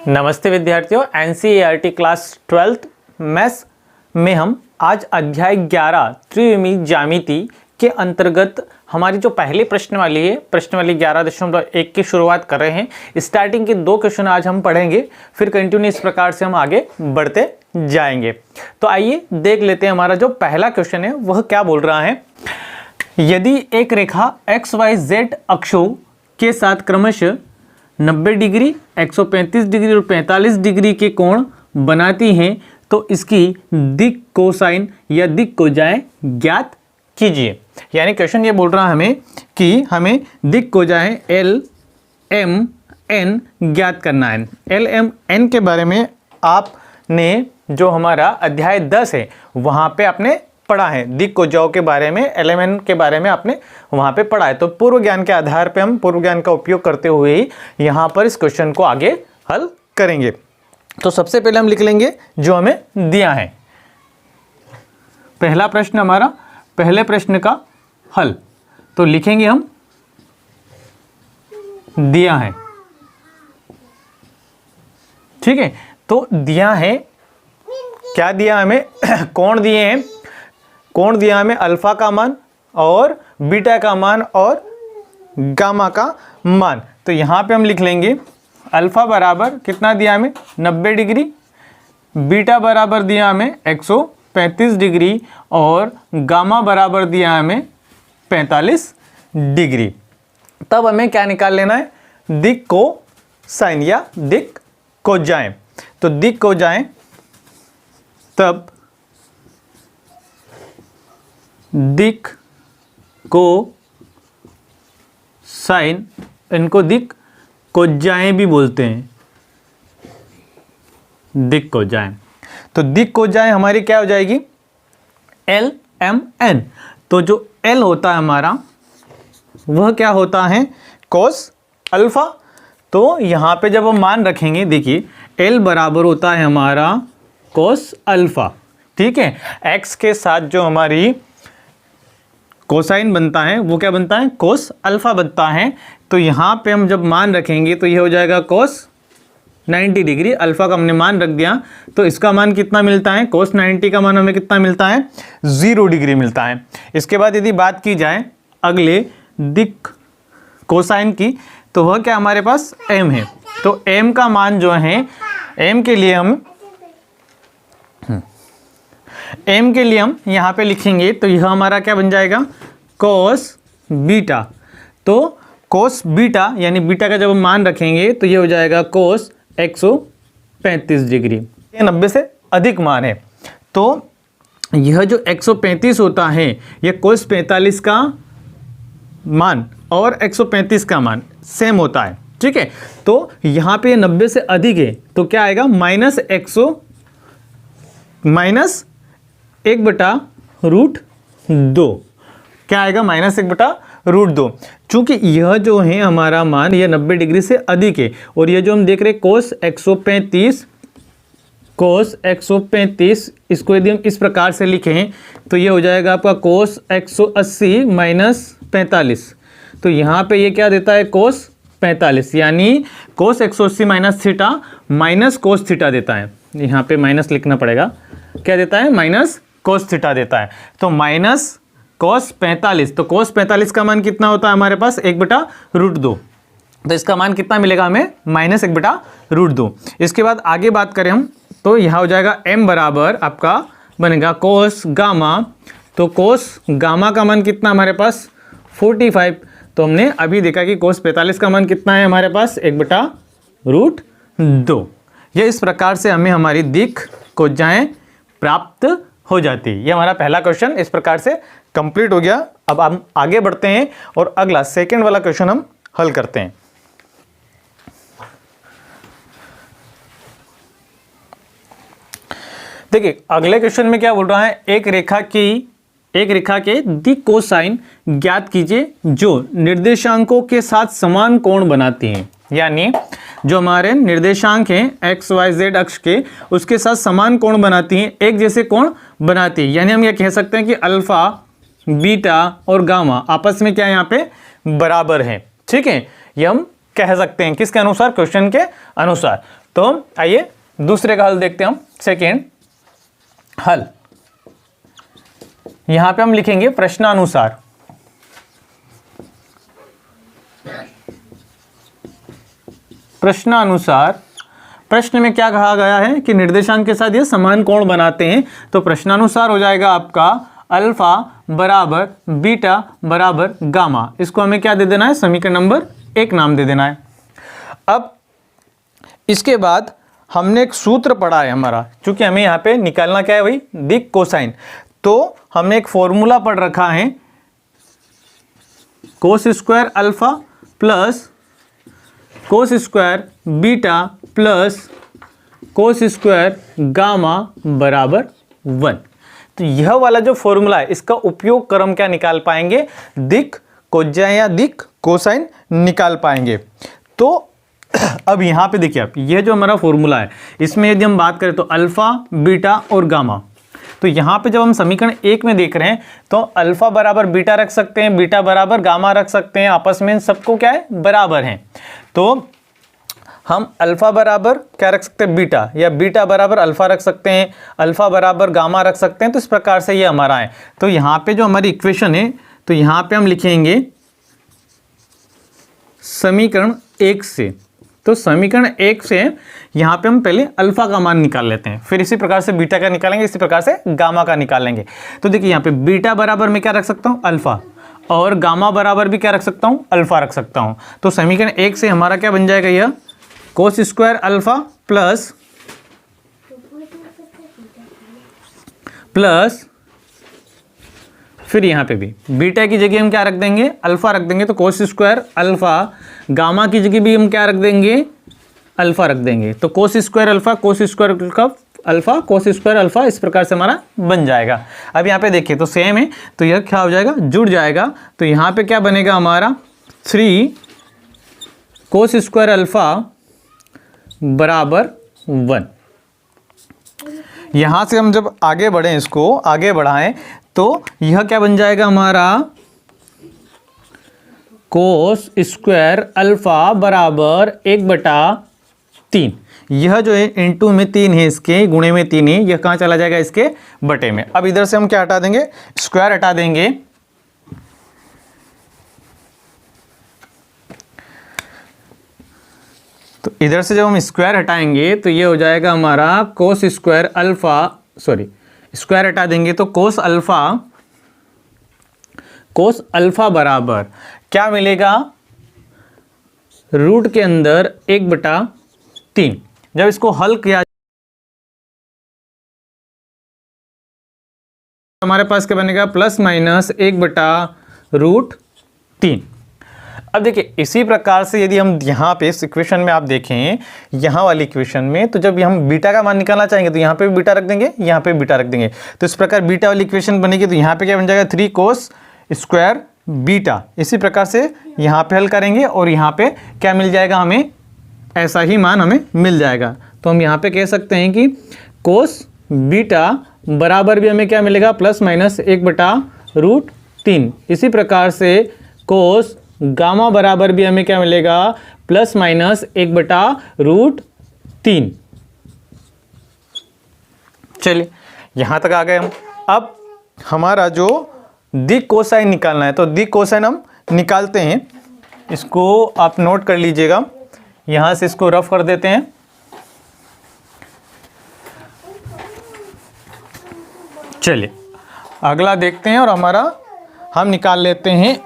नमस्ते विद्यार्थियों, NCERT class 12th maths में हम आज अध्याय 11 त्रिविमीय ज्यामिति के अंतर्गत हमारी जो पहले प्रश्न वाली है, प्रश्न वाली 11.1 की शुरुआत कर रहे हैं। स्टार्टिंग के 2 क्वेश्चन आज हम पढ़ेंगे, फिर कंटिन्यू इस प्रकार से हम आगे बढ़ते जाएंगे। तो आइए देख लेते हैं हमारा जो पहला क्वेश्चन है वह क्या बोल रहा है। यदि एक रेखा XYZ अक्षों के साथ क्रमशः 90 डिग्री, 135 डिग्री और 45 डिग्री के कोण बनाती हैं तो इसकी दिक् कोसाइन या दिक् कोजाएं ज्ञात कीजिए। यानी क्वेश्चन ये बोल रहा है हमें कि हमें दिक् कोजाएं L, M, N ज्ञात करना है। L, M, N के बारे में आपने जो हमारा अध्याय 10 है वहाँ पे आपने पढ़ा है। दिक् कोजाओं के बारे में, एलिमेंट के बारे में आपने वहां पे पढ़ा है। तो पूर्व ज्ञान के आधार पे हम पूर्व ज्ञान का उपयोग करते हुए ही यहां पर इस क्वेश्चन को आगे हल करेंगे। तो सबसे पहले हम लिख लेंगे जो हमें दिया है। पहला प्रश्न हमारा, पहले प्रश्न का हल तो लिखेंगे हम दिया है। ठीक है, तो दिया है, क्या दिया हमें? कोण दिए हैं। कोण दिया हमें अल्फा का मान और बीटा का मान और गामा का मान। तो यहाँ पे हम लिख लेंगे अल्फा बराबर कितना दिया हमें? 90 डिग्री, बीटा बराबर दिया हमें 135 डिग्री और गामा बराबर दिया हमें 45 डिग्री। तब हमें क्या निकाल लेना है? दिक् कोसाइन या दिक् कोजाएं। तो दिक् कोजाएं तब दिक् को साइन, इनको दिक् कोजाएं भी बोलते हैं, दिक् कोजाएं। तो दिक् कोजाएं हमारी क्या हो जाएगी? L, M, N। तो जो L होता है हमारा वह क्या होता है? Cos alpha. तो यहाँ पे जब हम मान रखेंगे, देखिए L बराबर होता है हमारा कोस अल्फा। ठीक है, X के साथ जो हमारी कोसाइन बनता है वो क्या बनता है? कोस अल्फा बनता है। तो यहाँ पे हम जब मान रखेंगे तो ये हो जाएगा कोस 90 डिग्री। अल्फा का हमने मान रख दिया तो इसका मान कितना मिलता है? कोस 90 का मान हमें कितना मिलता है? 0 डिग्री मिलता है। इसके बाद यदि बात की जाए अगले दिक् कोसाइन की तो वह क्या हमारे पास? m है। तो m का मान जो है, m के लिए हम यहाँ पे लिखेंगे तो यह हमारा क्या बन जाएगा? Cos beta. तो कोस बीटा यानी बीटा का जब हम मान रखेंगे तो ये हो जाएगा कोस 135 डिग्री। ये 90 से अधिक मान है। तो यह जो 135 होता है यह कोस 45 का मान और 135 का मान सेम होता है। ठीक है, तो यहाँ पे 90 से अधिक है तो क्या आएगा? -1/√2। क्या आएगा? -1/√2। चूंकि यह जो है हमारा मान यह 90 डिग्री से अधिक है और यह जो हम देख रहे हैं कोस 135, इसको यदि हम इस प्रकार से लिखें तो ये हो जाएगा आपका कोस 180 - 45। तो यहाँ पे ये क्या देता है? कोस 45, यानी कोस 180 minus theta minus cos theta देता है। यहाँ पे माइनस लिखना पड़ेगा। क्या देता है? माइनस कोस थीटा देता है। तो माइनस कोस 45, तो कोस 45 का मान कितना होता है हमारे पास? 1/√2। तो इसका मान कितना मिलेगा हमें? -1/√2। इसके बाद आगे बात करें हम तो यहाँ हो जाएगा m बराबर आपका बनेगा कोस गामा। तो कोस गामा का मान कितना हमारे पास? 45। तो हमने अभी देखा कि कोस 45 का मान कितना है हमारे पास? 1/√2। यह इस प्रकार से हमें हमारी दिक् कोजाएं प्राप्त हो जाती है। यह हमारा पहला क्वेश्चन इस प्रकार से कंप्लीट हो गया। अब हम आगे बढ़ते हैं और अगला सेकंड वाला क्वेश्चन हम हल करते हैं। देखिए अगले क्वेश्चन में क्या बोल रहा है? एक रेखा के दिक् कोसाइन ज्ञात कीजिए जो निर्देशांकों के साथ समान कोण बनाती हैं। यानी जो हमारे निर्देशांक हैं XYZ अक्ष के, उसके साथ समान कोण बनाती हैं, एक जैसे कोण बनाती है। यानी हम ये कह सकते हैं कि अल्फा, बीटा और गामा आपस में क्या यहाँ पे बराबर है। ठीक है, ये हम कह सकते हैं किसके अनुसार? क्वेश्चन के अनुसार। तो आइए दूसरे का हल देखते हैं हम। सेकेंड हल, यहां पे हम लिखेंगे प्रश्नानुसार। प्रश्नानुसार, प्रश्न में क्या कहा गया है कि निर्देशांक के साथ ये समान कोण बनाते हैं, तो प्रश्नानुसार हो जाएगा आपका अल्फा बराबर बीटा बराबर गामा। इसको हमें क्या दे देना है, समीकरण नंबर 1 नाम दे देना है। अब इसके बाद हमने एक सूत्र पढ़ा है हमारा, चूंकि हमें यहाँ पे निकालना क्या है भाई, दिक कोसाइन, तो हमने एक फॉर्मूला पढ़ रखा है cos square alpha plus cos square beta plus cos square gamma बराबर 1। तो यह वाला जो फॉर्मूला है इसका उपयोग कर हम क्या निकाल पाएंगे, दिक कोज्या या दिक कोसाइन निकाल पाएंगे। तो अब यहां पे देखिए आप, यह जो हमारा फॉर्मूला है इसमें यदि हम बात करें तो अल्फा बीटा और गामा, तो यहां पे जब हम समीकरण 1 में देख रहे हैं तो अल्फा बराबर बीटा रख सकते हैं, बीटा बराबर गामा रख सकते हैं, आपस में इन सबको क्या है, बराबर हैं। तो हम अल्फा बराबर क्या रख सकते हैं, बीटा, या बीटा बराबर अल्फा रख सकते हैं, अल्फा बराबर गामा रख सकते हैं। तो इस प्रकार से ये हमारा है। तो यहाँ पे जो हमारी इक्वेशन है, तो यहाँ पे हम लिखेंगे समीकरण 1 से। तो समीकरण 1 से यहाँ पे हम पहले अल्फा का मान निकाल लेते हैं, फिर इसी प्रकार से बीटा का निकालेंगे, इसी प्रकार से गामा का निकालेंगे। तो देखिए यहाँ पे बीटा बराबर मैं क्या रख सकता हूँ, अल्फा, और गामा बराबर भी क्या रख सकता हूँ, अल्फा रख सकता हूँ। तो समीकरण 1 से हमारा क्या बन जाएगा, यह कोस स्क्वायर अल्फा प्लस फिर यहाँ पे भी बीटा की जगह हम क्या रख देंगे, अल्फा रख देंगे। तो कोस स्क्वायर अल्फा, गामा की जगह भी हम क्या रख देंगे, अल्फा रख देंगे। तो cos square alpha, cos square alpha, cos square alpha, इस प्रकार से हमारा बन जाएगा। अब यहाँ पे देखिए तो सेम है, तो यह क्या हो जाएगा, जुड़ जाएगा। तो यहाँ पे क्या बनेगा हमारा 3 कोस स्क्वायर अल्फा बराबर 1। यहां से हम जब आगे बढ़ें, इसको आगे बढ़ाएं, तो यह क्या बन जाएगा हमारा कोस स्क्वायर अल्फा बराबर 1/3। यह जो है इनटू में 3 है, इसके गुणे में 3 है, यह कहां चला जाएगा, इसके बटे में। अब इधर से हम क्या हटा देंगे, स्क्वायर हटा देंगे। तो इधर से जब हम स्क्वायर हटाएंगे तो ये हो जाएगा हमारा cos square alpha, sorry square हटा देंगे तो कोस अल्फा बराबर क्या मिलेगा, रूट के अंदर 1/3। जब इसको हल किया हमारे पास क्या बनेगा, प्लस माइनस 1/√3। अब देखिए इसी प्रकार से यदि हम यहाँ पे इस इक्वेशन में आप देखें, यहाँ वाली इक्वेशन में, तो जब हम बीटा का मान निकालना चाहेंगे तो यहाँ पे भी बीटा रख देंगे, यहाँ पे भी बीटा रख देंगे। तो इस प्रकार बीटा वाली इक्वेशन बनेगी। तो यहाँ पे क्या बन जाएगा, 3 कोस स्क्वायर बीटा। इसी प्रकार से यहाँ पे हल करेंगे और यहाँ पे क्या मिल जाएगा, हमें ऐसा ही मान हमें मिल जाएगा। तो हम यहाँ पे कह सकते हैं कि कोस बीटा बराबर भी हमें क्या मिलेगा, प्लस माइनस 1/√3। इसी प्रकार से कोस गामा बराबर भी हमें क्या मिलेगा, प्लस माइनस 1/√3। चलिए यहां तक आ गए हम। अब हमारा जो दिक कोसाइन निकालना है, तो दिक कोसाइन हम निकालते हैं। इसको आप नोट कर लीजिएगा, यहां से इसको रफ कर देते हैं। चलिए अगला देखते हैं, और हमारा हम निकाल लेते हैं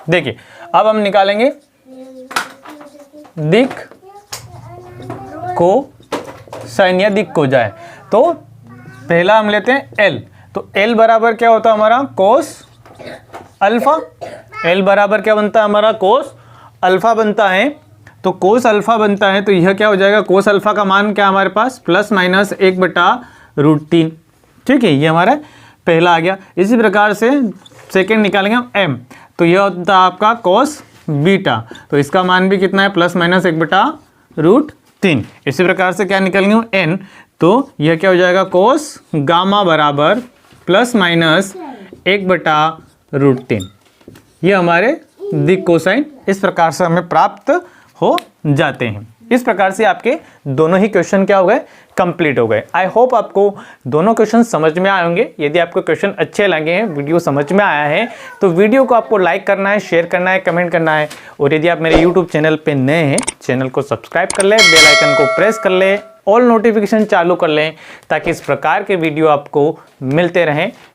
देखिए अब हम निकालेंगे दिक को साइन या दिक को जाए। तो पहला हम लेते हैं L। तो L बराबर क्या होता है हमारा, कोस अल्फा। L बराबर क्या बनता है हमारा, कोस अल्फा बनता है। तो कोस अल्फा बनता है, तो यह क्या हो जाएगा, कोस अल्फा का मान क्या हमारे पास, प्लस माइनस 1/√3। ठीक है, ये हमारा पहला आ गया। इसी प्रकार से सेकेंड निकालेंगे हम M। तो यह होता है आपका कोस बीटा। तो इसका मान भी कितना है, प्लस माइनस 1/√3। इसी प्रकार से क्या निकालेंगे हम N। तो यह क्या हो जाएगा, कोस गामा बराबर प्लस माइनस 1/√3। ये हमारे दी कोसाइन, इस प्रकार से हमें प्राप्त हो जाते हैं। इस प्रकार से आपके दोनों ही क्वेश्चन क्या हो गए, कंप्लीट हो गए। आई होप आपको दोनों क्वेश्चन समझ में आए होंगे। यदि आपको क्वेश्चन अच्छे लगे हैं, वीडियो समझ में आया है, तो वीडियो को आपको लाइक करना है, शेयर करना है, कमेंट करना है। और यदि आप मेरे यूट्यूब चैनल पे नए हैं, चैनल को सब्सक्राइब कर लें, बेल आइकन को प्रेस कर लें, ऑल नोटिफिकेशन चालू कर लें, ताकि इस प्रकार के वीडियो आपको मिलते रहें।